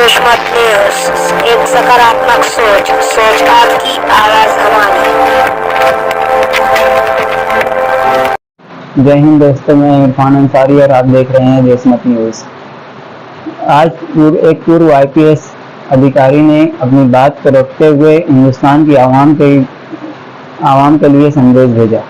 दुश्मन न्यूज, एक सकारात्मक सोच, सोच आपकी, आवाज हमारी। जय हिंद दोस्तों, मैं इरफान अंसारी और आप देख रहे हैं देशमत न्यूज। आज एक पूर्व IPS अधिकारी ने अपनी बात को रखते हुए हिंदुस्तान की आवाम के लिए संदेश भेजा।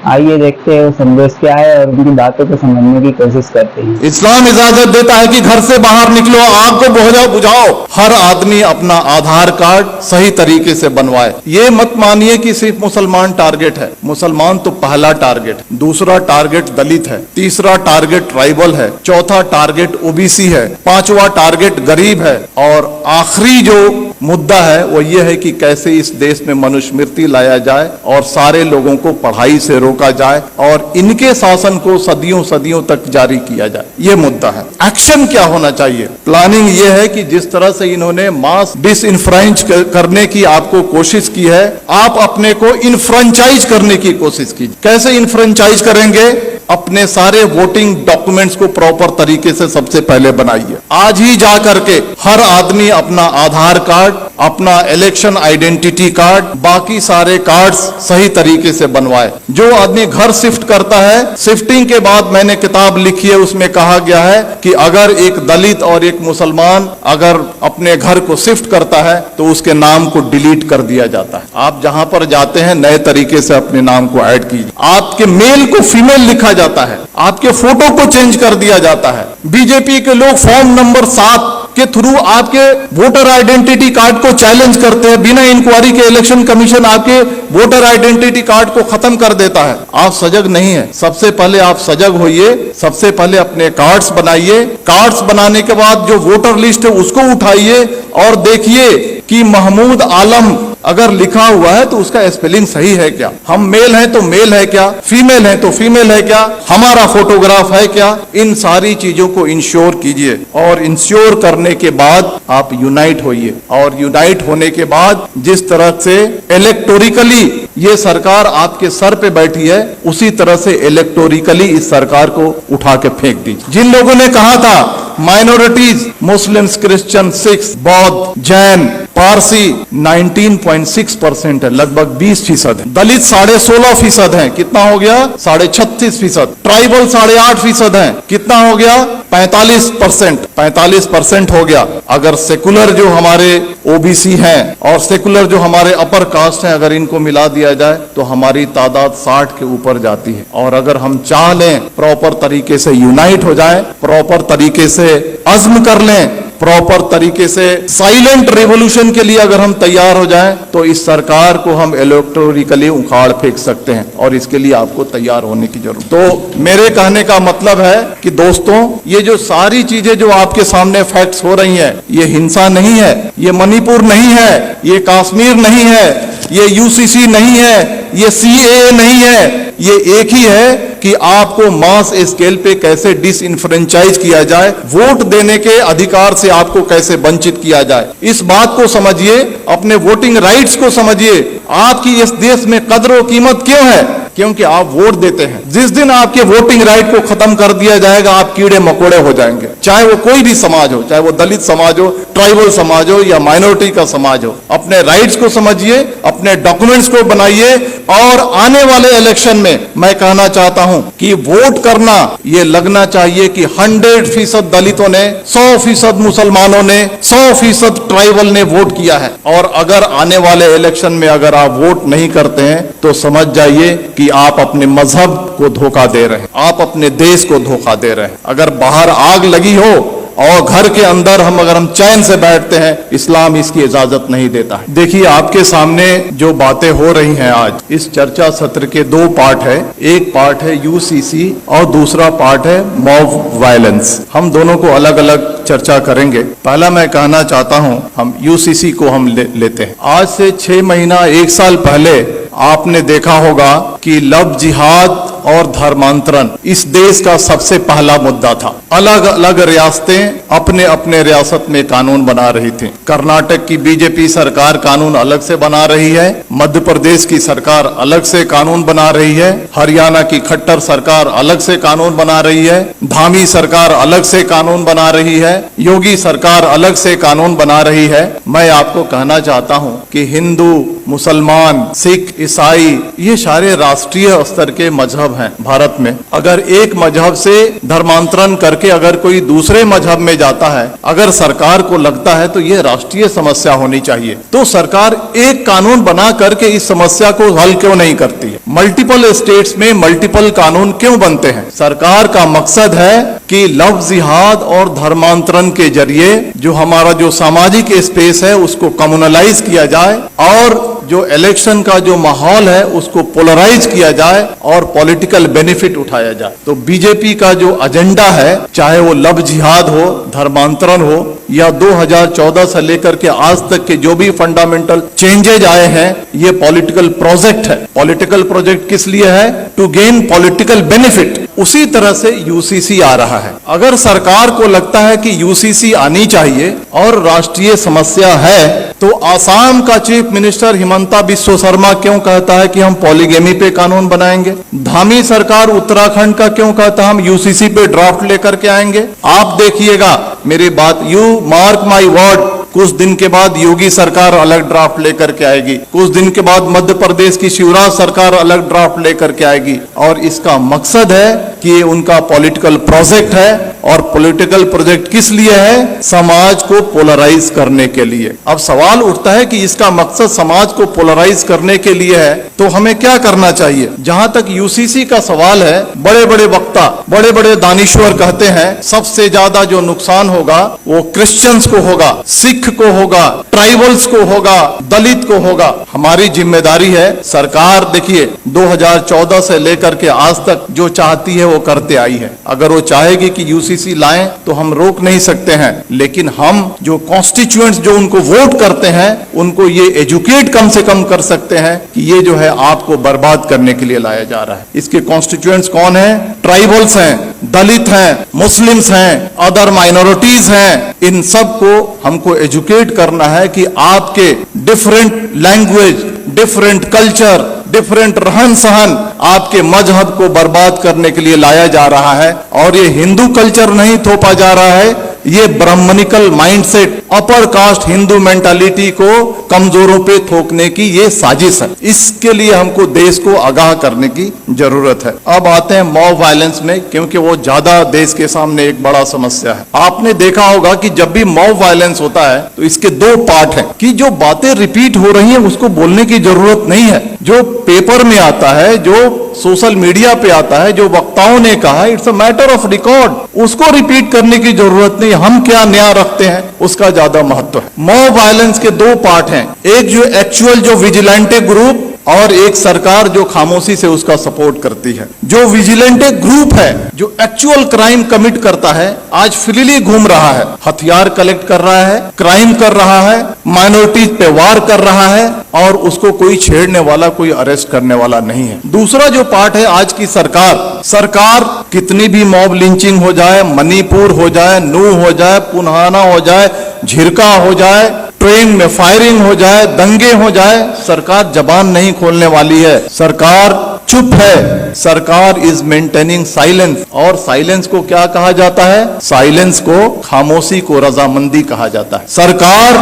आइए देखते हैं वो संदेश क्या है और उनकी बातों को समझने की कोशिश करते हैं। इस्लाम इजाजत देता है कि घर से बाहर निकलो, आग को बुझाओ, हर आदमी अपना आधार कार्ड सही तरीके से बनवाए। ये मत मानिए कि सिर्फ मुसलमान टारगेट है। मुसलमान तो पहला टारगेट, दूसरा टारगेट दलित है, तीसरा टारगेट ट्राइबल है, चौथा टारगेट OBC है, पांचवा टारगेट गरीब है और आखिरी जो मुद्दा है वो ये है कि कैसे इस देश में मनुस्मृति लाया जाए और सारे लोगों को पढ़ाई से रोका जाए और इनके शासन को सदियों सदियों तक जारी किया जाए। ये मुद्दा है। एक्शन क्या होना चाहिए? प्लानिंग ये है कि जिस तरह से इन्होंने मास डिसइंफ्रेंच करने की आपको कोशिश की है, आप अपने को इनफ्रेंचाइज करने की कोशिश कीजिए। कैसे इनफ्रेंचाइज करेंगे? अपने सारे वोटिंग डॉक्यूमेंट्स को प्रॉपर तरीके से सबसे पहले बनाइए। आज ही जा करके हर आदमी अपना आधार कार्ड, अपना इलेक्शन आइडेंटिटी कार्ड, बाकी सारे कार्ड्स सही तरीके से बनवाए। जो आदमी घर शिफ्ट करता है, शिफ्टिंग के बाद मैंने किताब लिखी है, उसमें कहा गया है कि अगर एक दलित और एक मुसलमान अगर अपने घर को शिफ्ट करता है तो उसके नाम को डिलीट कर दिया जाता है। आप जहां पर जाते हैं नए तरीके से अपने नाम को ऐड कीजिए। आपके मेल को फीमेल लिखा जाता है, आपके फोटो को चेंज कर दिया जाता है। बीजेपी के लोग फॉर्म नंबर 7 के थ्रू आपके वोटर आइडेंटिटी कार्ड को चैलेंज करते हैं। बिना इंक्वायरी के इलेक्शन कमीशन आपके वोटर आइडेंटिटी कार्ड को खत्म कर देता है। आप सजग नहीं है। सबसे पहले आप सजग होइए। सबसे पहले अपने कार्ड्स बनाइए। कार्ड्स बनाने के बाद जो वोटर लिस्ट है उसको उठाइए और देखिए कि महमूद आलम अगर लिखा हुआ है तो उसका स्पेलिंग सही है क्या? हम मेल हैं तो मेल है क्या? फीमेल है तो फीमेल है क्या? हमारा फोटोग्राफ है क्या? इन सारी चीजों को इंश्योर कीजिए और इंश्योर करने के बाद आप यूनाइट होइए। और यूनाइट होने के बाद जिस तरह से इलेक्टोरिकली ये सरकार आपके सर पे बैठी है, उसी तरह से इलेक्टोरिकली इस सरकार को उठा के फेंक दीजिए। जिन लोगों ने कहा था माइनॉरिटीज, मुस्लिम्स, क्रिश्चियन, सिख, बौद्ध, जैन, पारसी 19.6% है, लगभग 20% है। दलित 16.5% है, कितना हो गया? 36.5%। ट्राइबल 8.5% है, कितना हो गया? 45% हो गया। अगर सेकुलर जो हमारे OBC हैं और सेकुलर जो हमारे अपर कास्ट हैं, अगर इनको मिला दिया जाए तो हमारी तादाद 60 के ऊपर जाती है। और अगर हम चाह लें प्रॉपर तरीके से यूनाइट हो जाए, प्रॉपर तरीके से अज़्म कर लें, प्रॉपर तरीके से साइलेंट रेवोल्यूशन के लिए अगर हम तैयार हो जाएं तो इस सरकार को हम इलेक्टोरिकली उखाड़ फेंक सकते हैं और इसके लिए आपको तैयार होने की जरूरत। तो मेरे कहने का मतलब है कि दोस्तों, ये जो सारी चीजें जो आपके सामने फैक्ट्स हो रही हैं, ये हिंसा नहीं है, ये मणिपुर नहीं है, ये कश्मीर नहीं है, ये UCC नहीं है, ये CAA नहीं है। ये एक ही है कि आपको मास स्केल पे कैसे डिसइंफ्रेंचाइज किया जाए, वोट देने के अधिकार से आपको कैसे वंचित किया जाए। इस बात को समझिए, अपने वोटिंग राइट्स को समझिए। आपकी इस देश में कदर और कीमत क्यों है? क्योंकि आप वोट देते हैं। जिस दिन आपके वोटिंग राइट को खत्म कर दिया जाएगा, आप कीड़े मकोड़े हो जाएंगे। चाहे वो कोई भी समाज हो, चाहे वो दलित समाज हो, ट्राइबल समाज हो या माइनॉरिटी का समाज हो। अपने राइट्स को समझिए, अपने डॉक्यूमेंट्स को बनाइए और आने वाले इलेक्शन में मैं कहना चाहता हूं कि वोट करना ये लगना चाहिए कि 100% दलितों ने, 100% मुसलमानों ने, 100% ट्राइबल ने वोट किया है। और अगर आने वाले इलेक्शन में अगर आप वोट नहीं करते हैं तो समझ जाइए कि आप अपने मजहब को धोखा दे रहे हैं, आप अपने देश को धोखा दे रहे हैं। अगर बाहर आग लगी हो और घर के अंदर अगर हम चैन से बैठते हैं, इस्लाम इसकी इजाजत नहीं देता है। देखिए, आपके सामने जो बातें हो रही हैं आज, इस चर्चा सत्र के 2 पार्ट है। एक पार्ट है UCC और दूसरा पार्ट है मॉब वायलेंस। हम दोनों को अलग अलग चर्चा करेंगे। पहला मैं कहना चाहता हूं, हम UCC को हम लेते हैं। आज से 6 महीना 1 साल पहले आपने देखा होगा कि लव जिहाद और धर्मांतरण इस देश का सबसे पहला मुद्दा था। अलग अलग रियासतें अपने अपने रियासत में कानून बना रही थी। कर्नाटक की बीजेपी सरकार कानून अलग से बना रही है, मध्य प्रदेश की सरकार अलग से कानून बना रही है, हरियाणा की खट्टर सरकार अलग से कानून बना रही है, धामी सरकार अलग से कानून बना रही है, योगी सरकार अलग से कानून बना रही है। मैं आपको कहना चाहता हूं कि हिंदू, मुसलमान, सिख, ईसाई ये सारे राष्ट्रीय स्तर के मजहब हैं भारत में। अगर एक मजहब से धर्मांतरण करके अगर कोई दूसरे मजहब में जाता है, अगर सरकार को लगता है तो ये राष्ट्रीय समस्या होनी चाहिए, तो सरकार एक कानून बना करके इस समस्या को हल क्यों नहीं करती है? मल्टीपल स्टेट्स में मल्टीपल कानून क्यों बनते हैं? सरकार का मकसद है कि लव जिहाद और धर्मांतरण के जरिए जो हमारा जो सामाजिक स्पेस है उसको कम्युनलाइज किया जाए और जो इलेक्शन का जो माहौल है उसको पोलराइज किया जाए और पॉलिटिकल बेनिफिट उठाया जाए। तो बीजेपी का जो एजेंडा है, चाहे वो लव जिहाद हो, धर्मांतरण हो या 2014 से लेकर के आज तक के जो भी फंडामेंटल चेंजेज आए हैं, ये पॉलिटिकल प्रोजेक्ट है। पॉलिटिकल प्रोजेक्ट किस लिए है? To gain political benefit. उसी तरह से यूसीसी आ रहा है। अगर सरकार को लगता है कि यूसीसी आनी चाहिए और राष्ट्रीय समस्या है, तो आसाम का चीफ मिनिस्टर हिमंता बिस्वा शर्मा क्यों कहता है कि हम पॉलीगेमी पे कानून बनाएंगे? धामी सरकार उत्तराखंड का क्यों कहता है हम यूसीसी पे ड्राफ्ट लेकर के आएंगे? आप देखिएगा मेरी बात, यू मार्क माई वर्ड, कुछ दिन के बाद योगी सरकार अलग ड्राफ्ट लेकर के आएगी, कुछ दिन के बाद मध्य प्रदेश की शिवराज सरकार अलग ड्राफ्ट लेकर के आएगी। और इसका मकसद है कि ये उनका पॉलिटिकल प्रोजेक्ट है। और पॉलिटिकल प्रोजेक्ट किस लिए है? समाज को पोलराइज करने के लिए। अब सवाल उठता है कि इसका मकसद समाज को पोलराइज करने के लिए है, तो हमें क्या करना चाहिए? जहां तक यूसीसी का सवाल है, बड़े बड़े वक्ता, बड़े बड़े दानिश्वर कहते हैं सबसे ज्यादा जो नुकसान होगा वो क्रिश्चियंस को होगा, सिख को होगा, ट्राइबल्स को होगा, दलित को होगा। हमारी जिम्मेदारी है, सरकार देखिए 2014 से लेकर के आज तक जो चाहती है वो करते आई है। अगर वो चाहेगी कि यूसीसी लाएं तो हम रोक नहीं सकते हैं, लेकिन हम जो कॉन्स्टिट्यूएंट्स जो उनको वोट करते हैं उनको ये एजुकेट कम से कम कर सकते हैं कि ये जो है आपको बर्बाद करने के लिए लाया जा रहा है। इसके कॉन्स्टिट्यूएंट्स कौन है? ट्राइबल्स हैं, दलित हैं, मुस्लिम्स हैं, अदर माइनॉरिटीज हैं। इन सब को हमको एजुकेट करना है कि आपके different language, different culture, different रहन सहन आपके मजहब को बर्बाद करने के लिए लाया जा रहा है। और ये हिंदू कल्चर नहीं थोपा जा रहा है, ये brahminical mindset, upper caste Hindu mentality को कमजोरों पे थोकने की ये साजिश है। इसके लिए हमको देश को आगाह करने की जरूरत है। अब आते हैं मॉब वायलेंस में, क्योंकि वो ज्यादा देश के सामने एक बड़ा समस्या है। आपने देखा होगा कि जब भी मॉब वायलेंस होता है तो इसके दो पार्ट हैं कि जो बातें रिपीट हो रही हैं उसको बोलने की जरूरत नहीं है। जो पेपर में आता है, जो सोशल मीडिया पे आता है, जो वक्ताओं ने कहा, it's a matter of record, उसको रिपीट करने की जरूरत नहीं। हम क्या नया रखते हैं उसका ज्यादा महत्व है। मॉब वायलेंस के दो पार्ट हैं, एक जो एक्चुअल जो विजिलेंटे ग्रुप और एक सरकार जो खामोशी से उसका सपोर्ट करती है। जो विजिलेंटे ग्रुप है, जो एक्चुअल क्राइम कमिट करता है, आज फ्रीली घूम रहा है, हथियार कलेक्ट कर रहा है, क्राइम कर रहा है, माइनॉरिटीज पे वार कर रहा है और उसको कोई छेड़ने वाला, कोई अरेस्ट करने वाला नहीं है। दूसरा जो पार्ट है आज की सरकार कितनी भी मॉब लिंचिंग हो जाए, मणिपुर हो जाए, नू हो जाए, पुन्हाना हो जाए, झिरका हो जाए, ट्रेन में फायरिंग हो जाए, दंगे हो जाए, सरकार जबान नहीं खोलने वाली है। सरकार चुप है। सरकार इज मेंटेनिंग साइलेंस। और साइलेंस को क्या कहा जाता है? साइलेंस को, खामोशी को रजामंदी कहा जाता है। सरकार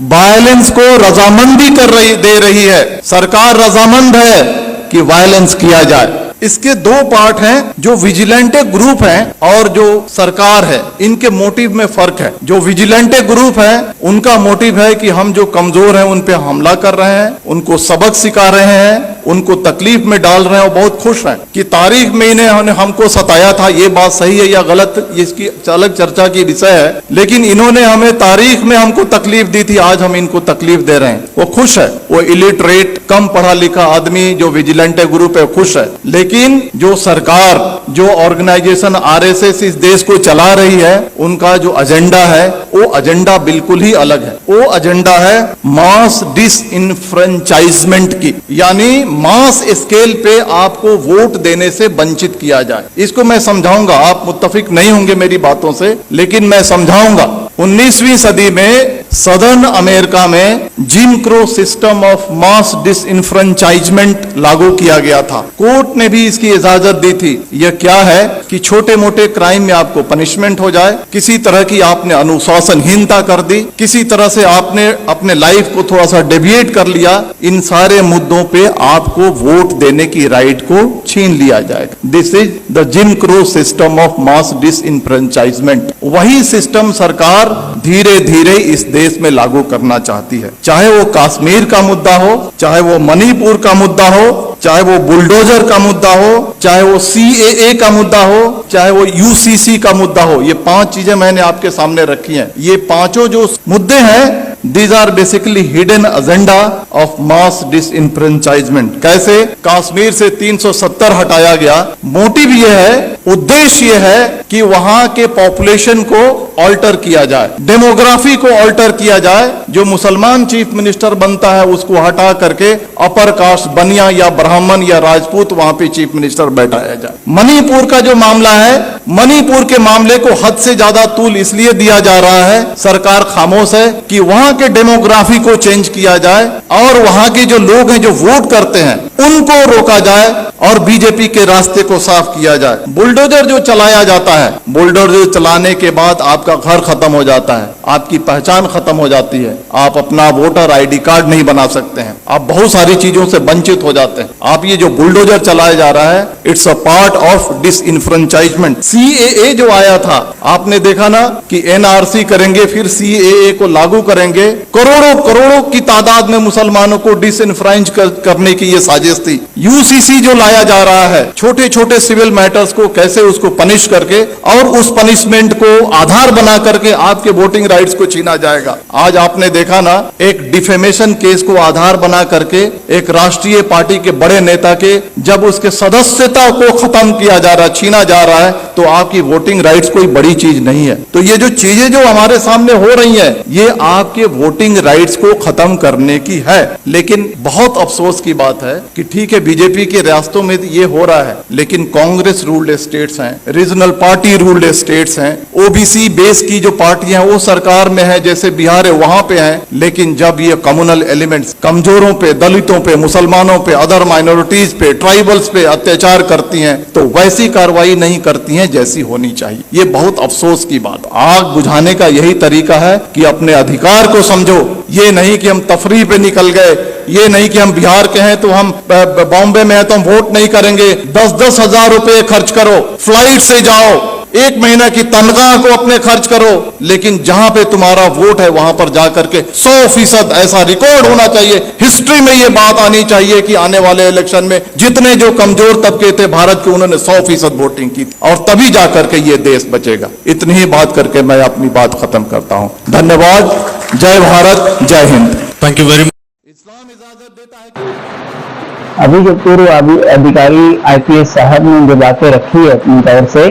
वायलेंस को रजामंदी दे रही है। सरकार रजामंद है कि वायलेंस किया जाए। इसके दो पार्ट हैं, जो विजिलेंटे ग्रुप हैं और जो सरकार है, इनके मोटिव में फर्क है। जो विजिलेंटे ग्रुप है उनका मोटिव है कि हम जो कमजोर हैं उन पे हमला कर रहे हैं, उनको सबक सिखा रहे हैं, उनको तकलीफ में डाल रहे हैं और बहुत खुश हैं कि तारीख में इन्हें हमको सताया था। ये बात सही है या गलत, इसकी अलग चर्चा की विषय है, लेकिन इन्होंने हमें तारीख में हमको तकलीफ दी थी, आज हम इनको तकलीफ दे रहे हैं। वो खुश है। वो इलिटरेट, कम पढ़ा लिखा आदमी जो विजिलेंटे ग्रुप है खुश है। लेकिन जो सरकार, जो ऑर्गेनाइजेशन आरएसएस इस देश को चला रही है, उनका जो एजेंडा है वो एजेंडा बिल्कुल ही अलग है। वो एजेंडा है मास डिसइनफ्रेंचाइजमेंट की, यानी मास स्केल पे आपको वोट देने से वंचित किया जाए। इसको मैं समझाऊंगा, आप मुत्तफिक नहीं होंगे मेरी बातों से, लेकिन मैं समझाऊंगा। 19वीं सदी में सदर्न अमेरिका में Jim Crow system of mass disenfranchisement लागू किया गया था। कोर्ट ने भी इसकी इजाजत दी थी। यह क्या है कि छोटे मोटे क्राइम में आपको पनिशमेंट हो जाए, किसी तरह की आपने अनुशासनहीनता कर दी, किसी तरह से आपने अपने लाइफ को थोड़ा सा डेविएट कर लिया, इन सारे मुद्दों पे आपको वोट देने की राइट को छीन लिया जाएगा। This is the Jim Crow system of mass disenfranchisement. वही सिस्टम सरकार धीरे धीरे इस देश में लागू करना चाहती है। चाहे वो कश्मीर का मुद्दा हो, चाहे वो मणिपुर का मुद्दा हो, चाहे वो बुलडोजर का मुद्दा हो, चाहे वो CAA का मुद्दा हो, चाहे वो UCC का मुद्दा हो, ये 5 चीजें मैंने आपके सामने रखी हैं। ये पांचों जो मुद्दे हैं, these are basically hidden agenda of mass disenfranchisement। कैसे कश्मीर से 370 हटाया गया, मोटिव ये है, उद्देश्य ये है कि वहां के पॉपुलेशन को ऑल्टर किया जाए, डेमोग्राफी को ऑल्टर किया जाए। जो मुसलमान चीफ मिनिस्टर बनता है उसको हटा करके अपर कास्ट बनिया या ब्राह्मण या राजपूत वहां पे चीफ मिनिस्टर बैठाया जाए। मणिपुर का जो मामला है, मणिपुर के मामले को हद से ज्यादा तूल इसलिए दिया जा रहा है, सरकार खामोश है, कि वहां के डेमोग्राफी को चेंज किया जाए और वहां के जो लोग हैं जो वोट करते हैं उनको रोका जाए और बीजेपी के रास्ते को साफ किया जाए। बुलडोजर जो चलाया जाता है, बुलडोजर चलाने के बाद आपका घर खत्म हो जाता है, आपकी पहचान खत्म हो जाती है, आप अपना वोटर ID कार्ड नहीं बना सकते हैं, आप बहुत सारी चीजों से वंचित हो जाते हैं। आप ये जो बुलडोजर चलाया जा रहा है, it's a part of disenfranchisement. CAA जो आया था, आपने देखा ना कि NRC करेंगे, फिर CAA को लागू करेंगे, करोड़ों करोड़ों की तादाद में मुसलमानों को डिसइंफ्रेंच करने की ये साजिश थी। UCC जो लाया जा रहा है, छोटे छोटे सिविल मैटर्स को कैसे उसको पनिश करके और उस पनिशमेंट को आधार बना करके आपके वोटिंग राइट्स को छीना जाएगा। आज आपने देखा ना, एक डिफेमेशन केस को आधार बना करके एक राष्ट्रीय पार्टी के बड़े नेता के जब उसके सदस्यता को खत्म किया जा रहा है, छीना जा रहा है, तो आपकी वोटिंग राइट्स कोई बड़ी चीज नहीं है। तो ये जो चीजें जो हमारे सामने हो रही हैं, ये आपके वोटिंग राइट्स को खत्म करने की है। लेकिन बहुत अफसोस की बात है कि ठीक है, बीजेपी के रियासतों में ये हो रहा है, लेकिन कांग्रेस रूल्ड स्टेट्स हैं, रीजनल पार्टी रूल्ड स्टेट्स हैं, OBC बेस की जो पार्टियां वो सरकार में है, जैसे बिहार है वहां पे हैं। लेकिन जब ये कम्युनल एलिमेंट्स कमजोरों पे, दलितों पे, मुसलमानों पे, अदर माइनॉरिटीज पे, ट्राइबल्स पे अत्याचार करती हैं, तो वैसी कार्रवाई नहीं करती हैं जैसी होनी चाहिए। ये बहुत अफसोस की बात। आग बुझाने का यही तरीका है कि अपने अधिकार को समझो। ये नहीं कि हम तफरीह पे निकल गए, ये नहीं कि हम बिहार के हैं तो हम बॉम्बे में हैं तो हम वोट नहीं करेंगे। 10-10 हजार रुपए खर्च करो, फ्लाइट से जाओ, 1 महीना की तनख्वाह को अपने खर्च करो, लेकिन जहां पे तुम्हारा वोट है वहां पर जाकर के 100% ऐसा रिकॉर्ड होना चाहिए, हिस्ट्री में ये बात आनी चाहिए कि आने वाले इलेक्शन में जितने जो कमजोर तबके थे भारत के, उन्होंने 100% वोटिंग की, और तभी जाकर के ये देश बचेगा। इतनी ही बात करके मैं अपनी बात खत्म करता हूं। धन्यवाद। जय भारत, जय Hind. Thank you very much. इस्लाम इजाजत देता है कि अभी जो पूर्व अधिकारी IPS साहब ने जो बातें रखी है अपनी तरफ से,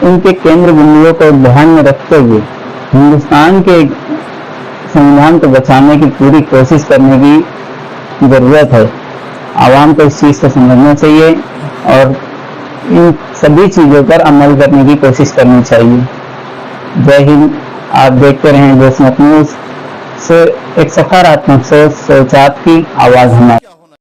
उनके केंद्र बिंदुओं को ध्यान में रखते हुए हिंदुस्तान के संविधान को बचाने की पूरी कोशिश करने की जरूरत है। आवाम को इस चीज़ को समझना चाहिए और इन सभी चीज़ों पर अमल करने की कोशिश करनी चाहिए। जय हिंद। आप देखते रहें देशमत न्यूज़ से एक सकारात्मक सोच आपकी, आवाज़ हमारी।